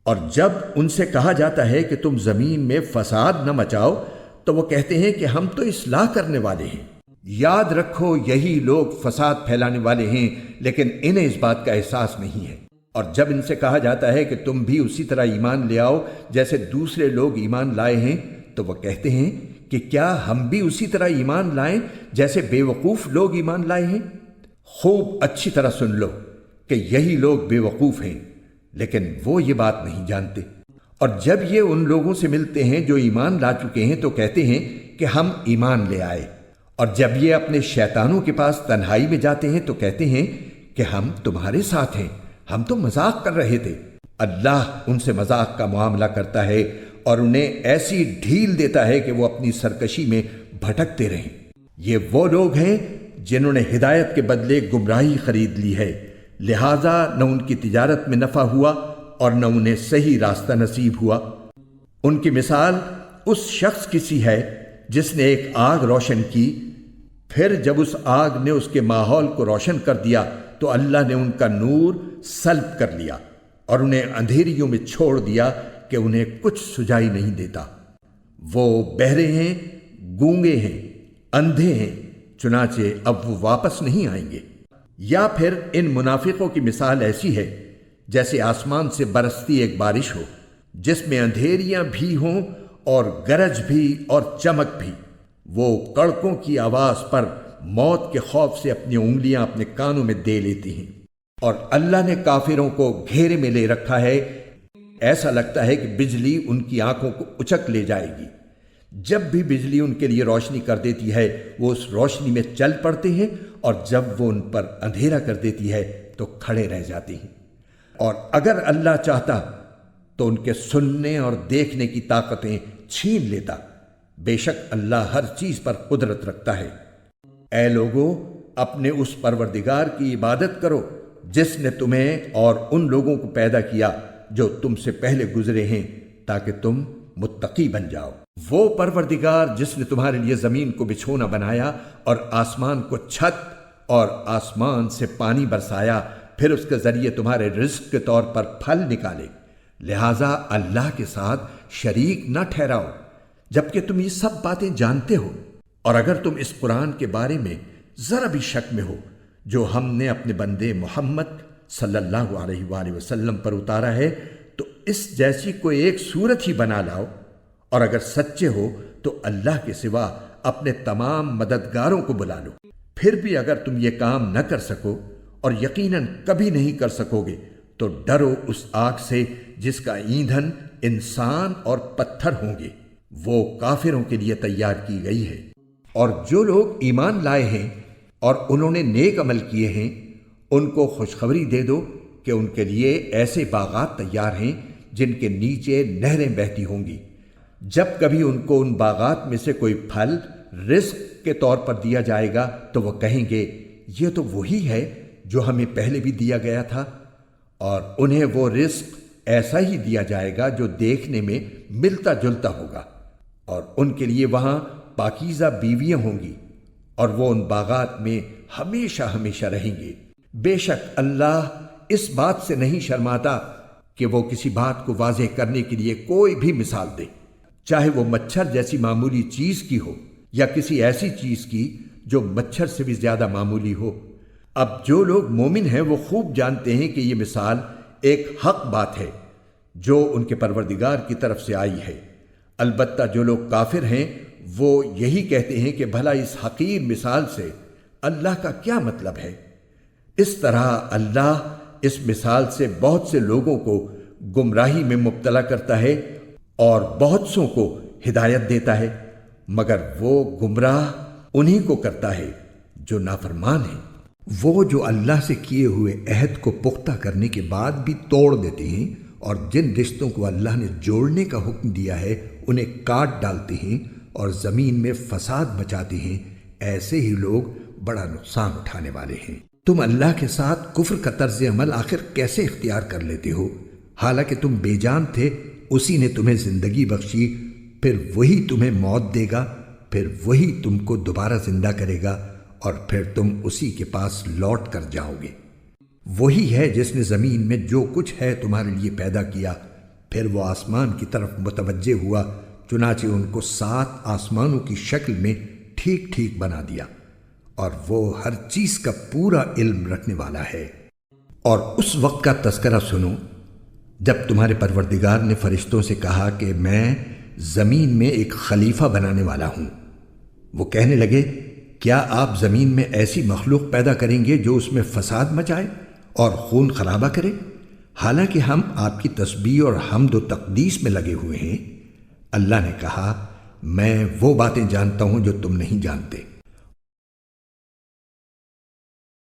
اور جب ان سے کہا جاتا ہے کہ تم زمین میں فساد نہ مچاؤ تو وہ کہتے ہیں کہ ہم تو اصلاح کرنے والے ہیں۔ یاد رکھو یہی لوگ فساد پھیلانے والے ہیں، لیکن انہیں اس بات کا احساس نہیں ہے۔ اور جب ان سے کہا جاتا ہے کہ تم بھی اسی طرح ایمان لے آؤ جیسے دوسرے لوگ ایمان لائے ہیں، تو وہ کہتے ہیں کہ کیا ہم بھی اسی طرح ایمان لائیں جیسے بے وقوف لوگ ایمان لائے ہیں؟ خوب اچھی طرح سن لو کہ یہی لوگ بے وقوف ہیں، لیکن وہ یہ بات نہیں جانتے۔ اور جب یہ ان لوگوں سے ملتے ہیں جو ایمان لا چکے ہیں تو کہتے ہیں کہ ہم ایمان لے آئے، اور جب یہ اپنے شیطانوں کے پاس تنہائی میں جاتے ہیں تو کہتے ہیں کہ ہم تمہارے ساتھ ہیں، ہم تو مذاق کر رہے تھے۔ اللہ ان سے مذاق کا معاملہ کرتا ہے اور انہیں ایسی ڈھیل دیتا ہے کہ وہ اپنی سرکشی میں بھٹکتے رہیں۔ یہ وہ لوگ ہیں جنہوں نے ہدایت کے بدلے گمراہی خرید لی ہے، لہذا نہ ان کی تجارت میں نفع ہوا اور نہ انہیں صحیح راستہ نصیب ہوا۔ ان کی مثال اس شخص کی سی ہے جس نے ایک آگ روشن کی، پھر جب اس آگ نے اس کے ماحول کو روشن کر دیا تو اللہ نے ان کا نور سلب کر لیا اور انہیں اندھیریوں میں چھوڑ دیا کہ انہیں کچھ سجائی نہیں دیتا۔ وہ بہرے ہیں، گونگے ہیں، اندھے ہیں، چنانچہ اب وہ واپس نہیں آئیں گے۔ یا پھر ان منافقوں کی مثال ایسی ہے جیسے آسمان سے برستی ایک بارش ہو جس میں اندھیریاں بھی ہوں اور گرج بھی اور چمک بھی۔ وہ کڑکوں کی آواز پر موت کے خوف سے اپنی انگلیاں اپنے کانوں میں دے لیتی ہیں، اور اللہ نے کافروں کو گھیرے میں لے رکھا ہے۔ ایسا لگتا ہے کہ بجلی ان کی آنکھوں کو اچک لے جائے گی۔ جب بھی بجلی ان کے لیے روشنی کر دیتی ہے وہ اس روشنی میں چل پڑتے ہیں، اور جب وہ ان پر اندھیرا کر دیتی ہے تو کھڑے رہ جاتے ہیں۔ اور اگر اللہ چاہتا تو ان کے سننے اور دیکھنے کی طاقتیں چھین لیتا۔ بے شک اللہ ہر چیز پر قدرت رکھتا ہے۔ اے لوگو، اپنے اس پروردگار کی عبادت کرو جس نے تمہیں اور ان لوگوں کو پیدا کیا جو تم سے پہلے گزرے ہیں تاکہ تم متقی بن جاؤ۔ وہ پروردگار جس نے تمہارے لیے زمین کو بچھونا بنایا اور آسمان کو چھت اور آسمان سے پانی برسایا، پھر اس کے ذریعے تمہارے رزق کے طور پر پھل نکالے، لہٰذا اللہ کے ساتھ شریک نہ ٹھہراؤ جبکہ تم یہ سب باتیں جانتے ہو۔ اور اگر تم اس قرآن کے بارے میں ذرا بھی شک میں ہو جو ہم نے اپنے بندے محمد صلی اللہ علیہ وآلہ وسلم پر اتارا ہے، تو اس جیسی کوئی ایک صورت ہی بنا لاؤ، اور اگر سچے ہو تو اللہ کے سوا اپنے تمام مددگاروں کو بلا لو۔ پھر بھی اگر تم یہ کام نہ کر سکو، اور یقیناً کبھی نہیں کر سکو گے، تو ڈرو اس آگ سے جس کا ایندھن انسان اور پتھر ہوں گے، وہ کافروں کے لیے تیار کی گئی ہے۔ اور جو لوگ ایمان لائے ہیں اور انہوں نے نیک عمل کیے ہیں، ان کو خوشخبری دے دو کہ ان کے لیے ایسے باغات تیار ہیں جن کے نیچے نہریں بہتی ہوں گی۔ جب کبھی ان کو ان باغات میں سے کوئی پھل رزق کے طور پر دیا جائے گا تو وہ کہیں گے یہ تو وہی ہے جو ہمیں پہلے بھی دیا گیا تھا، اور انہیں وہ رزق ایسا ہی دیا جائے گا جو دیکھنے میں ملتا جلتا ہوگا، اور ان کے لیے وہاں پاکیزہ بیویاں ہوں گی، اور وہ ان باغات میں ہمیشہ ہمیشہ رہیں گے۔ بے شک اللہ اس بات سے نہیں شرماتا کہ وہ کسی بات کو واضح کرنے کے لیے کوئی بھی مثال دے، چاہے وہ مچھر جیسی معمولی چیز کی ہو یا کسی ایسی چیز کی جو مچھر سے بھی زیادہ معمولی ہو۔ اب جو لوگ مومن ہیں وہ خوب جانتے ہیں کہ یہ مثال ایک حق بات ہے جو ان کے پروردگار کی طرف سے آئی ہے۔ البتہ جو لوگ کافر ہیں وہ یہی کہتے ہیں کہ بھلا اس حقیر مثال سے اللہ کا کیا مطلب ہے؟ اس طرح اللہ اس مثال سے بہت سے لوگوں کو گمراہی میں مبتلا کرتا ہے اور بہت سوں کو ہدایت دیتا ہے، مگر وہ گمراہ انہی کو کرتا ہے جو نافرمان ہیں۔ وہ جو اللہ سے کیے ہوئے عہد کو پختہ کرنے کے بعد بھی توڑ دیتے ہیں، اور جن رشتوں کو اللہ نے جوڑنے کا حکم دیا ہے انہیں کاٹ ڈالتے ہیں اور زمین میں فساد مچاتے ہیں، ایسے ہی لوگ بڑا نقصان اٹھانے والے ہیں۔ تم اللہ کے ساتھ کفر کا طرز عمل آخر کیسے اختیار کر لیتے ہو؟ حالانکہ تم بے جان تھے، اسی نے تمہیں زندگی بخشی، پھر وہی تمہیں موت دے گا، پھر وہی تم کو دوبارہ زندہ کرے گا، اور پھر تم اسی کے پاس لوٹ کر جاؤ گے۔ وہی ہے جس نے زمین میں جو کچھ ہے تمہارے لیے پیدا کیا، پھر وہ آسمان کی طرف متوجہ ہوا، چنانچہ ان کو 7 آسمانوں کی شکل میں ٹھیک ٹھیک بنا دیا، اور وہ ہر چیز کا پورا علم رکھنے والا ہے۔ اور اس وقت کا تذکرہ سنو جب تمہارے پروردگار نے فرشتوں سے کہا کہ میں زمین میں ایک خلیفہ بنانے والا ہوں۔ وہ کہنے لگے، کیا آپ زمین میں ایسی مخلوق پیدا کریں گے جو اس میں فساد مچائے اور خون خرابہ کرے؟ حالانکہ ہم آپ کی تسبیح اور حمد و تقدیس میں لگے ہوئے ہیں۔ اللہ نے کہا، میں وہ باتیں جانتا ہوں جو تم نہیں جانتے۔